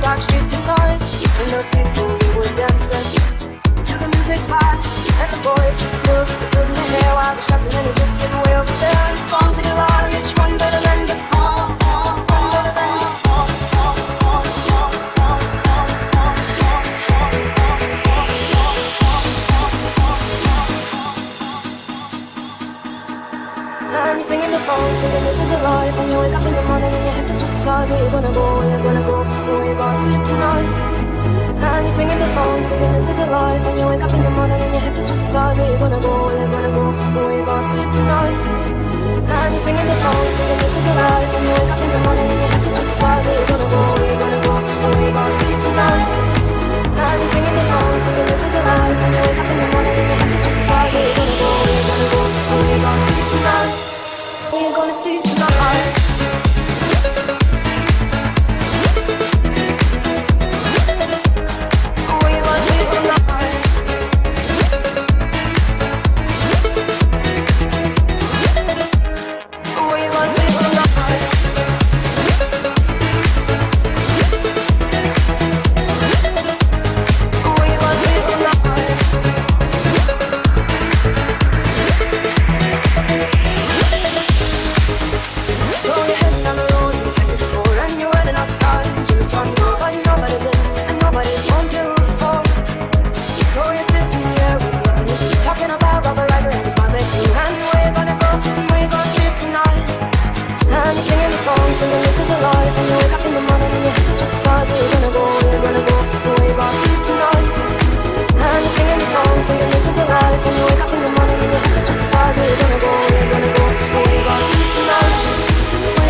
dark street tonight. And the people who were dancing to the music vibe. And the boys just the girls with the girls in their hair, while the shouting and they're just sitting way over there. And the songs they get louder, each one better than before. One better than before. And you're singing the songs, thinking this is a life. And you wake up in the morning and your head feels towards the stars. Where you gonna go, where you gonna go, where you gonna sleep tonight. And you're singing the songs, thinking this is a life. And you wake up in the morning and your head feels towards the stars. Where you gonna go, where you gonna go, where you gonna sleep tonight. And you're singing the songs, thinking this is a life. And you wake up in the morning and your head feels towards the stars. Where you gonna go, where you gonna go, where you gonna sleep tonight. And you're singing the songs, thinking this is a life. And you wake up in the morning and your head feels towards the stars. Where you gonna go, where you gonna go, where you gonna sleep tonight. Where you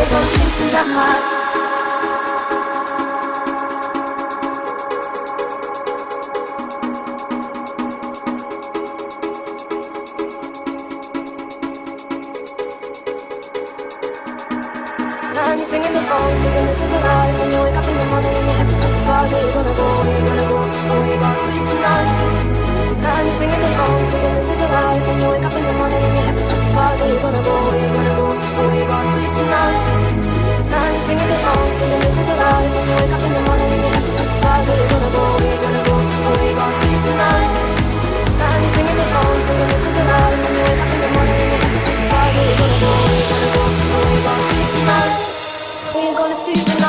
gonna sleep tonight. And you're singing the songs, thinking this is a life. And you wake up in the morning and your head feels towards the stars. Where you gonna go, where you gonna go, where you gonna sleep tonight. And you're singing the songs, thinking this is a life. And you wake up in the morning and your head feels towards the stars. Where you gonna go, where you gonna go, where you gonna sleep tonight. And you're singing the songs, thinking this is a life. And you wake up in the morning and your head feels towards the stars. Where you gonna go, where you gonna go, where you gonna sleep tonight. And you're singing the songs, thinking this is a life. And you wake up in the morning and your head feels towards the stars. Where you gonna go, where you gonna go, where you gonna sleep tonight. Where you gonna sleep tonight.